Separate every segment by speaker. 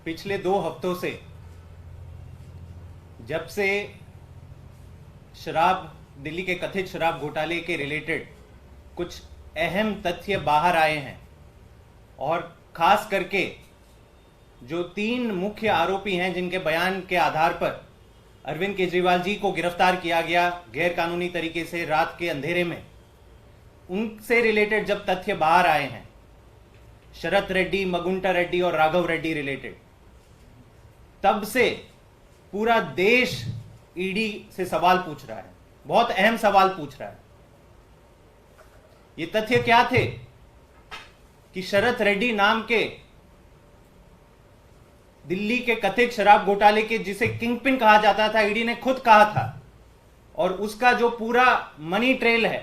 Speaker 1: पिछले 2 हफ्तों से जब से दिल्ली के कथित शराब घोटाले के रिलेटेड कुछ अहम तथ्य बाहर आए हैं और खास करके जो 3 मुख्य आरोपी हैं जिनके बयान के आधार पर अरविंद केजरीवाल जी को गिरफ्तार किया गया गैर कानूनी तरीके से रात के अंधेरे में, उनसे रिलेटेड जब तथ्य बाहर आए हैं, शरत रेड्डी, मगुंटा रेड्डी और राघव रेड्डी रिलेटेड, तब से पूरा देश ईडी से सवाल पूछ रहा है, बहुत अहम सवाल पूछ रहा है। ये तथ्य क्या थे कि शरत रेड्डी नाम के दिल्ली के कथित शराब घोटाले के जिसे किंगपिन कहा जाता था, ईडी ने खुद कहा था, और उसका जो पूरा मनी ट्रेल है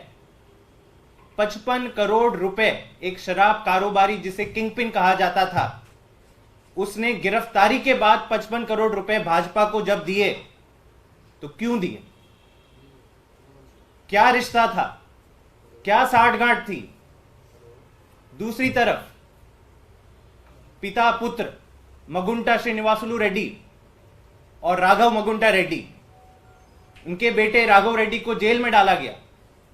Speaker 1: 55 करोड़ रुपए, एक शराब कारोबारी जिसे किंगपिन कहा जाता था, उसने गिरफ्तारी के बाद 55 करोड़ रुपए भाजपा को जब दिए तो क्यों दिए, क्या रिश्ता था, क्या साठगांठ थी। दूसरी तरफ पिता पुत्र मगुंटा श्रीनिवासुलू रेड्डी और राघव मगुंटा रेड्डी, उनके बेटे राघव रेड्डी को जेल में डाला गया,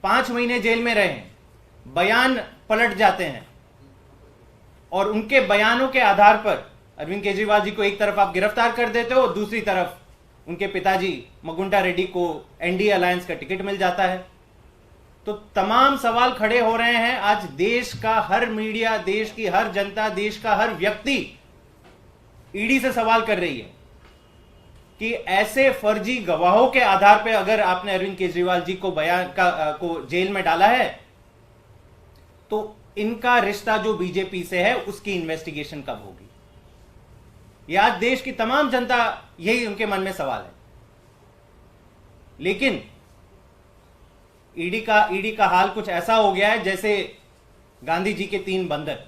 Speaker 1: 5 महीने जेल में रहे हैं, बयान पलट जाते हैं और उनके बयानों के आधार पर अरविंद केजरीवाल जी को एक तरफ आप गिरफ्तार कर देते हो, दूसरी तरफ उनके पिताजी मगुंटा रेड्डी को एनडीए अलायंस का टिकट मिल जाता है। तो तमाम सवाल खड़े हो रहे हैं। आज देश का हर मीडिया, देश की हर जनता, देश का हर व्यक्ति ईडी से सवाल कर रही है कि ऐसे फर्जी गवाहों के आधार पर अगर आपने अरविंद केजरीवाल जी को को जेल में डाला है तो इनका रिश्ता जो बीजेपी से है उसकी इन्वेस्टिगेशन कब होगी। यह आज देश की तमाम जनता, यही उनके मन में सवाल है। लेकिन ईडी का हाल कुछ ऐसा हो गया है जैसे गांधी जी के 3 बंदर।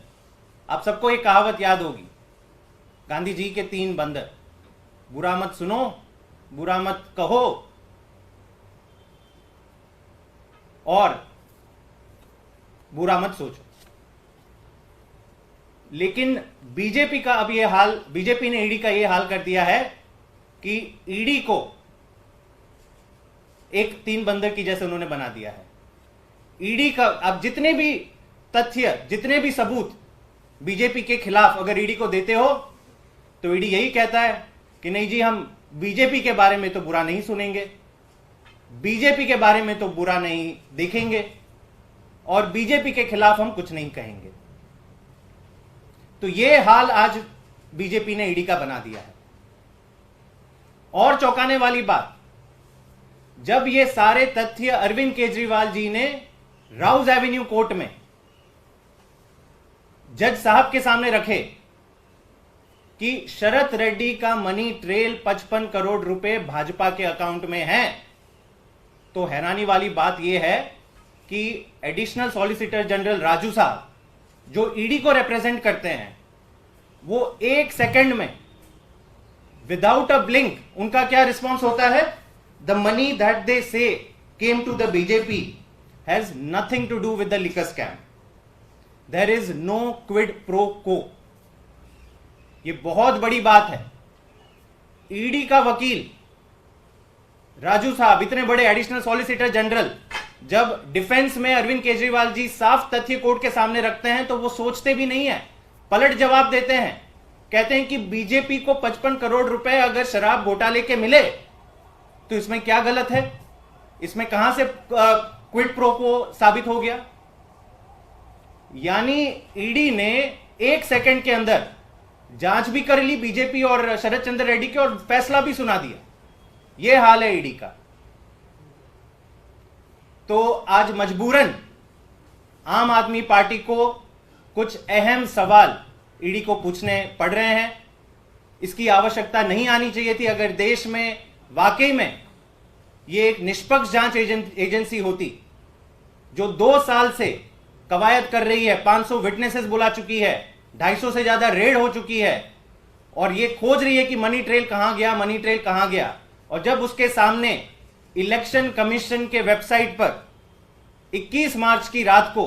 Speaker 1: आप सबको एक कहावत याद होगी, गांधी जी के 3 बंदर, बुरा मत सुनो, बुरा मत कहो और बुरा मत सोचो। लेकिन बीजेपी का अब यह हाल, बीजेपी ने ईडी का यह हाल कर दिया है कि ईडी को एक 3 बंदर की जैसे उन्होंने बना दिया है। ईडी का अब जितने भी तथ्य, जितने भी सबूत बीजेपी के खिलाफ अगर ईडी को देते हो तो ईडी यही कहता है कि नहीं जी, हम बीजेपी के बारे में तो बुरा नहीं सुनेंगे, बीजेपी के बारे में तो बुरा नहीं देखेंगे और बीजेपी के खिलाफ हम कुछ नहीं कहेंगे। तो यह हाल आज बीजेपी ने ईडी का बना दिया है। और चौंकाने वाली बात, जब ये सारे तथ्य अरविंद केजरीवाल जी ने राउज एवेन्यू कोर्ट में जज साहब के सामने रखे कि शरत रेड्डी का मनी ट्रेल 55 करोड़ रुपए भाजपा के अकाउंट में है, तो हैरानी वाली बात यह है कि एडिशनल सॉलिसिटर जनरल राजू साहब जो ईडी को रिप्रेजेंट करते हैं, वो 1 सेकंड में विदाउट अ ब्लिंक उनका क्या रिस्पॉन्स होता है, the money that they say came to the BJP has nothing to do with the liquor scam, there is no quid pro quo. ये बहुत बड़ी बात है। ईडी का वकील राजू साहब, इतने बड़े एडिशनल सॉलिसिटर जनरल, जब डिफेंस में अरविंद केजरीवाल जी साफ तथ्य कोर्ट के सामने रखते हैं तो वो सोचते भी नहीं है, पलट जवाब देते हैं। कहते हैं कि बीजेपी को 55 करोड़ रुपए अगर शराब घोटाले के मिले तो इसमें क्या गलत है, इसमें कहां से क्विड प्रो को साबित हो गया। यानी ईडी ने 1 सेकंड के अंदर जांच भी कर ली बीजेपी और शरद चंद्र रेड्डी की और फैसला भी सुना दिया। यह हाल है ईडी का। तो आज मजबूरन आम आदमी पार्टी को कुछ अहम सवाल ईडी को पूछने पड़ रहे हैं। इसकी आवश्यकता नहीं आनी चाहिए थी। अगर देश में वाकई में ये एक निष्पक्ष जांच एजेंसी होती जो 2 साल से कवायद कर रही है, 500 विटनेसेस बुला चुकी है, 250 से ज्यादा रेड हो चुकी है और ये खोज रही है कि मनी ट्रेल कहां गया, मनी ट्रेल कहां गया, और जब उसके सामने इलेक्शन कमीशन के वेबसाइट पर 21 मार्च की रात को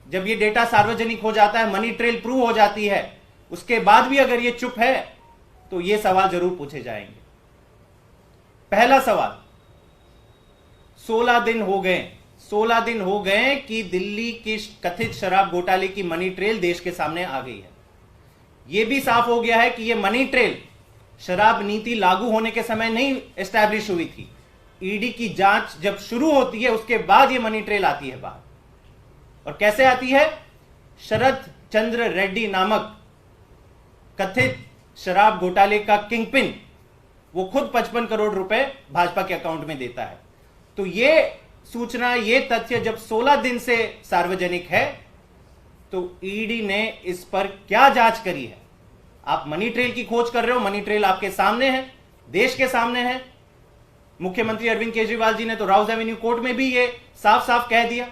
Speaker 1: जब ये डेटा सार्वजनिक हो जाता है, मनी ट्रेल प्रूव हो जाती है, उसके बाद भी अगर ये चुप है तो ये सवाल जरूर पूछे जाएंगे। पहला सवाल, 16 दिन हो गए कि दिल्ली की कथित शराब घोटाले की मनी ट्रेल देश के सामने आ गई है। यह भी साफ हो गया है कि यह मनी ट्रेल शराब नीति लागू होने के समय नहीं एस्टैब्लिश हुई थी। ईडी की जांच जब शुरू होती है उसके बाद यह मनी ट्रेल आती है बाहर। और कैसे आती है? शरद चंद्र रेड्डी नामक कथित शराब घोटाले का किंगपिन वो खुद 55 करोड़ रुपए भाजपा के अकाउंट में देता है। तो यह सूचना, यह तथ्य जब 16 दिन से सार्वजनिक है तो ईडी ने इस पर क्या जांच करी है? आप मनी ट्रेल की खोज कर रहे हो, मनी ट्रेल आपके सामने है, देश के सामने है। मुख्यमंत्री अरविंद केजरीवाल जी ने तो राउज एवेन्यू कोर्ट में भी ये साफ साफ कह दिया।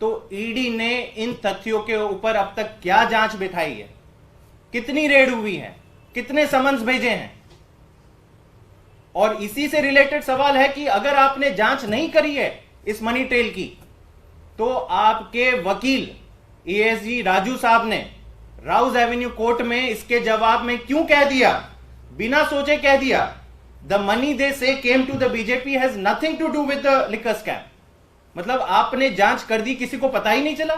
Speaker 1: तो ईडी ने इन तथ्यों के ऊपर अब तक क्या जांच बिठाई है? कितनी रेड हुई है? कितने समन्स भेजे हैं? और इसी से रिलेटेड सवाल है कि अगर आपने जांच नहीं करी है इस मनी ट्रेल की, तो आपके वकील एएसजी राजू साहब ने राउज एवेन्यू कोर्ट में इसके जवाब में क्यों कह दिया, बिना सोचे कह दिया, the money they say came to the BJP has nothing to do with the liquor scam. मतलब आपने जांच कर दी, किसी को पता ही नहीं चला।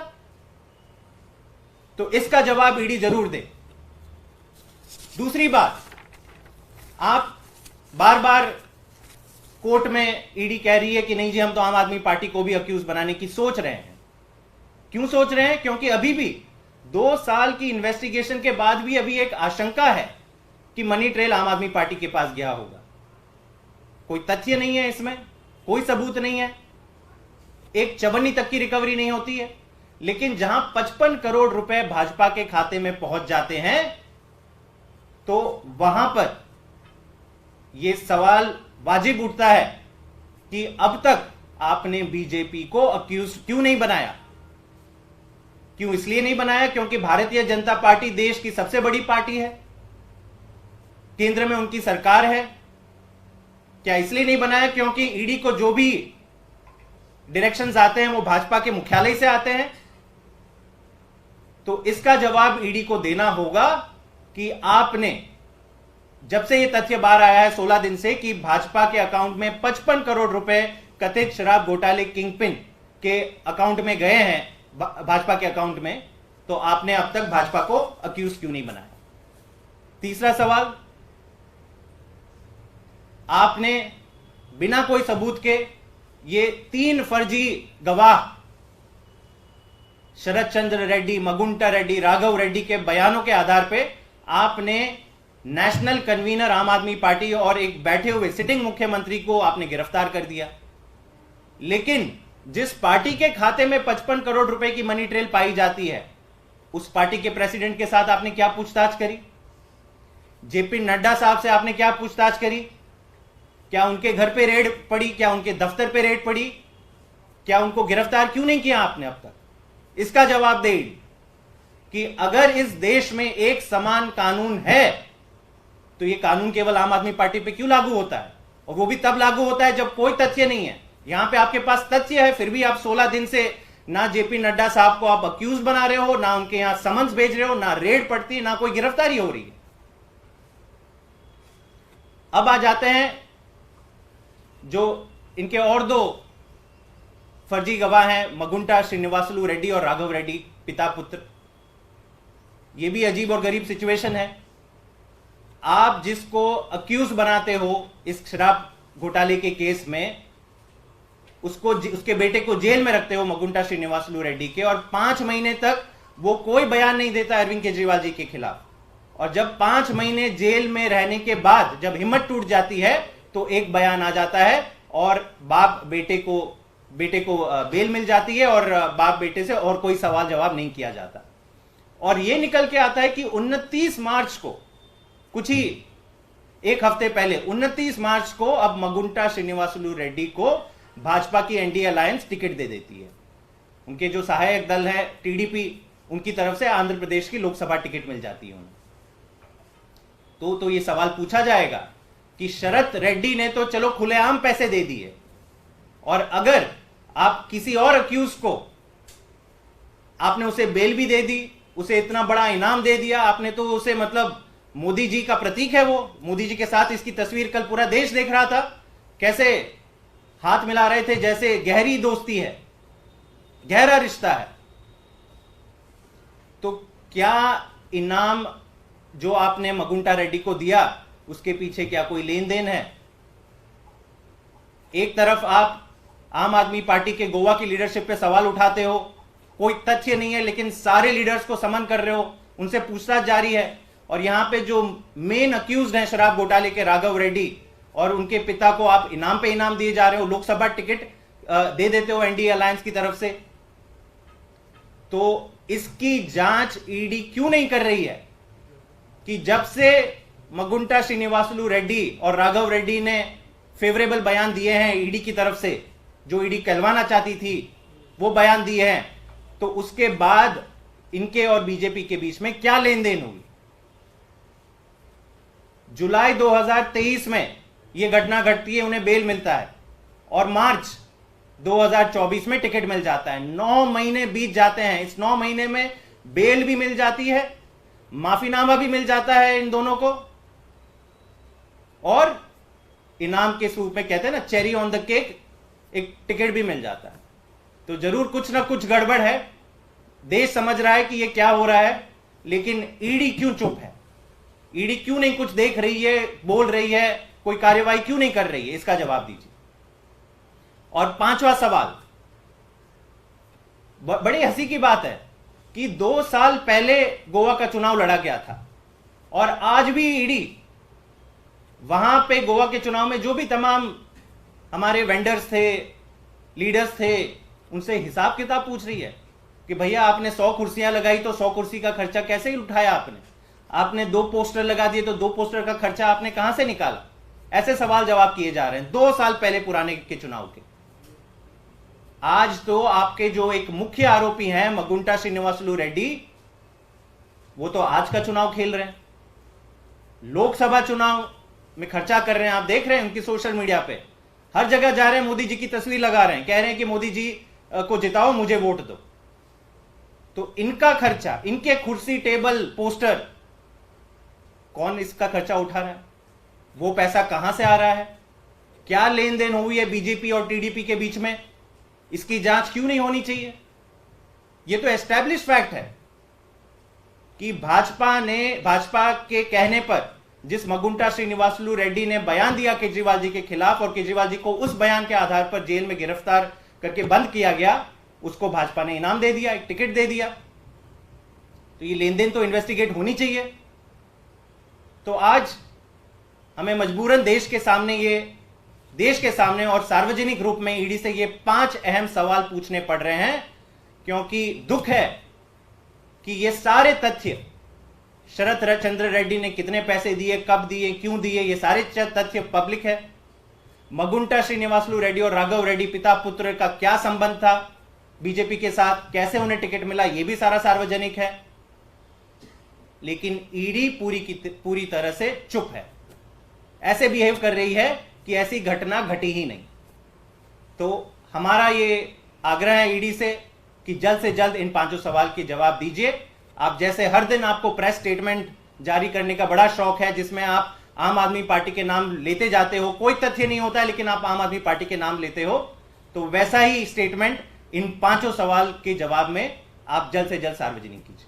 Speaker 1: तो इसका जवाब ईडी जरूर दे। दूसरी बात, आप बार बार कोर्ट में ईडी कह रही है कि नहीं जी हम तो आम आदमी पार्टी को भी अक्यूज बनाने की सोच रहे हैं। क्यों सोच रहे हैं? क्योंकि अभी भी 2 साल की इन्वेस्टिगेशन के बाद भी अभी एक आशंका है कि मनी ट्रेल आम आदमी पार्टी के पास गया होगा। कोई तथ्य नहीं है इसमें, कोई सबूत नहीं है, एक चवन्नी तक की रिकवरी नहीं होती है। लेकिन जहां 55 करोड़ रुपए भाजपा के खाते में पहुंच जाते हैं तो वहां पर यह सवाल वाजिब उठता है कि अब तक आपने बीजेपी को अक्यूज क्यों नहीं बनाया? क्यों? इसलिए नहीं बनाया क्योंकि भारतीय जनता पार्टी देश की सबसे बड़ी पार्टी है, केंद्र में उनकी सरकार है। क्या इसलिए नहीं बनाया क्योंकि ईडी को जो भी डायरेक्शंस आते हैं वो भाजपा के मुख्यालय से आते हैं? तो इसका जवाब ईडी को देना होगा कि आपने, जब से यह तथ्य बाहर आया है 16 दिन से कि भाजपा के अकाउंट में 55 करोड़ रुपए कथित शराब घोटाले किंगपिन के अकाउंट में गए हैं, भाजपा के अकाउंट में, तो आपने अब तक भाजपा को अक्यूज क्यों नहीं बनाया? तीसरा सवाल, आपने बिना कोई सबूत के ये 3 फर्जी गवाह शरद चंद्र रेड्डी, मगुंटा रेड्डी, राघव रेड्डी के बयानों के आधार पे आपने नेशनल कन्वीनर आम आदमी पार्टी और एक बैठे हुए सिटिंग मुख्यमंत्री को आपने गिरफ्तार कर दिया। लेकिन जिस पार्टी के खाते में 55 करोड़ रुपए की मनी ट्रेल पाई जाती है, उस पार्टी के प्रेसिडेंट के साथ आपने क्या पूछताछ करी? जेपी नड्डा साहब से आपने क्या पूछताछ करी? क्या उनके घर पे रेड पड़ी? क्या उनके दफ्तर पे रेड पड़ी? क्या उनको गिरफ्तार क्यों नहीं किया आपने अब तक? इसका जवाब दे कि अगर इस देश में एक समान कानून है तो यह कानून केवल आम आदमी पार्टी पे क्यों लागू होता है? और वो भी तब लागू होता है जब कोई तथ्य नहीं है। यहां पे आपके पास तथ्य है, फिर भी आप 16 दिन से ना जेपी नड्डा साहब को आप अक्यूज बना रहे हो, ना उनके यहां समन्स भेज रहे हो, ना रेड पड़ती, ना कोई गिरफ्तारी हो रही है। अब आ जाते हैं जो इनके और 2 फर्जी गवाह हैं, मगुंटा श्रीनिवासलू रेड्डी और राघव रेड्डी, पिता पुत्र। यह भी अजीब और गरीब सिचुएशन है। आप जिसको अक्यूज बनाते हो इस शराब घोटाले के केस में, उसको, उसके बेटे को जेल में रखते हो, मगुंटा श्रीनिवासलू रेड्डी के, और 5 महीने तक वो कोई बयान नहीं देता अरविंद केजरीवाल जी के खिलाफ। और जब 5 महीने जेल में रहने के बाद जब हिम्मत टूट जाती है तो एक बयान आ जाता है और बेटे को बेल मिल जाती है और बाप बेटे से और कोई सवाल जवाब नहीं किया जाता। और यह निकल के आता है कि 29 मार्च को, कुछ ही एक हफ्ते पहले 29 मार्च को अब मगुंटा श्रीनिवासलू रेड्डी को भाजपा की एनडीए अलायंस टिकट दे देती है। उनके जो सहायक दल है टीडीपी, उनकी तरफ से आंध्र प्रदेश की लोकसभा टिकट मिल जाती है उन्हें। तो ये सवाल पूछा जाएगा कि शरद रेड्डी ने तो चलो खुलेआम पैसे दे दिए, और अगर आप किसी और अक्यूज को, आपने उसे बेल भी दे दी, उसे इतना बड़ा इनाम दे दिया, आपने तो उसे मतलब मोदी जी का प्रतीक है वो। मोदी जी के साथ इसकी तस्वीर कल पूरा देश देख रहा था, कैसे हाथ मिला रहे थे, जैसे गहरी दोस्ती है, गहरा रिश्ता है। तो क्या इनाम जो आपने मगुंटा रेड्डी को दिया उसके पीछे क्या कोई लेन देन है? एक तरफ आप आम आदमी पार्टी के गोवा की लीडरशिप पे सवाल उठाते हो, कोई तथ्य नहीं है, लेकिन सारे लीडर्स को समन कर रहे हो, उनसे पूछताछ जारी है। और यहां पे जो मेन अक्यूज्ड हैं शराब घोटाले के, राघव रेड्डी, और उनके पिता को आप इनाम पे इनाम दिए जा रहे हो, लोकसभा टिकट दे देते हो एनडीए अलायंस की तरफ से। तो इसकी जांच ईडी क्यों नहीं कर रही है कि जब से मगुंटा श्रीनिवासलू रेड्डी और राघव रेड्डी ने फेवरेबल बयान दिए हैं ईडी की तरफ से, जो ईडी कहलवाना चाहती थी वो बयान दिए हैं, तो उसके बाद इनके और बीजेपी के बीच में क्या लेन देन हुई? जुलाई 2023 में यह घटना घटती है, उन्हें बेल मिलता है, और मार्च 2024 में टिकट मिल जाता है। 9 महीने बीत जाते हैं। इस 9 महीने में बेल भी मिल जाती है, माफीनामा भी मिल जाता है इन दोनों को, और इनाम के रूप में कहते हैं ना, चेरी ऑन द केक, एक टिकट भी मिल जाता है। तो जरूर कुछ ना कुछ गड़बड़ है। देश समझ रहा है कि ये क्या हो रहा है, लेकिन ईडी क्यों चुप है? ईडी क्यों नहीं कुछ देख रही है, बोल रही है, कोई कार्यवाही क्यों नहीं कर रही है? इसका जवाब दीजिए। और 5वां सवाल, बड़ी हंसी की बात है कि 2 साल पहले गोवा का चुनाव लड़ा गया था, और आज भी ईडी वहां पे गोवा के चुनाव में जो भी तमाम हमारे वेंडर्स थे, लीडर्स थे, उनसे हिसाब किताब पूछ रही है कि भैया आपने 100 कुर्सियां लगाई तो 100 कुर्सी का खर्चा कैसे ही उठाया आपने 2 पोस्टर लगा दिए तो 2 पोस्टर का खर्चा आपने कहां से निकाला? ऐसे सवाल जवाब किए जा रहे हैं 2 साल पहले पुराने के चुनाव के। आज तो आपके जो एक मुख्य आरोपी हैं मगुंटा श्रीनिवासलू रेड्डी, वो तो आज का चुनाव खेल रहे हैं, लोकसभा चुनाव में खर्चा कर रहे हैं। आप देख रहे हैं उनकी सोशल मीडिया पे हर जगह जा रहे हैं, मोदी जी की तस्वीर लगा रहे हैं, कह रहे हैं कि मोदी जी को जिताओ, मुझे वोट दो। तो इनका खर्चा, इनके कुर्सी, टेबल, पोस्टर, कौन इसका खर्चा उठा रहा है? वो पैसा कहां से आ रहा है? क्या लेन देन हुई है बीजेपी और टीडीपी के बीच में? इसकी जांच क्यों नहीं होनी चाहिए? यह तो एस्टैब्लिश फैक्ट है कि भाजपा के कहने पर जिस मगुंटा श्रीनिवासलू रेड्डी ने बयान दिया केजरीवाल जी के खिलाफ, और केजरीवाल जी को उस बयान के आधार पर जेल में गिरफ्तार करके बंद किया गया, उसको भाजपा ने इनाम दे दिया, एक टिकट दे दिया। तो ये लेन देन तो इन्वेस्टिगेट होनी चाहिए। तो आज हमें मजबूरन देश के सामने और सार्वजनिक रूप में ईडी से ये 5 अहम सवाल पूछने पड़ रहे हैं, क्योंकि दुख है कि ये सारे तथ्य, शरत चंद्र रेड्डी ने कितने पैसे दिए, कब दिए, क्यों दिए, ये सारे तथ्य पब्लिक है। मगुंटा श्रीनिवासलू रेड्डी और राघव रेड्डी पिता पुत्र का क्या संबंध था बीजेपी के साथ, कैसे उन्हें टिकट मिला, ये भी सारा सार्वजनिक है। लेकिन ईडी पूरी तरह से चुप है, ऐसे बिहेव कर रही है कि ऐसी घटना घटी ही नहीं। तो हमारा ये आग्रह है ईडी से कि जल्द से जल्द इन 5 सवाल के जवाब दीजिए। आप जैसे हर दिन आपको प्रेस स्टेटमेंट जारी करने का बड़ा शौक है, जिसमें आप आम आदमी पार्टी के नाम लेते जाते हो, कोई तथ्य नहीं होता है लेकिन आप आम आदमी पार्टी के नाम लेते हो, तो वैसा ही स्टेटमेंट इन 5 सवाल के जवाब में आप जल्द से जल्द सार्वजनिक कीजिए।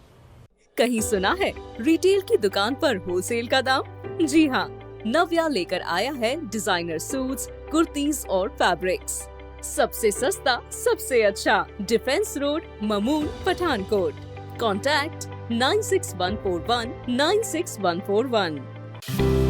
Speaker 2: कहीं सुना है रिटेल की दुकान पर होलसेल का दाम? जी हाँ, नव्या लेकर आया है डिजाइनर सूट्स, कुर्तीज और फैब्रिक्स। सबसे सस्ता, सबसे अच्छा, defence road, Mamun, Pathankot. Contact 96141 96141।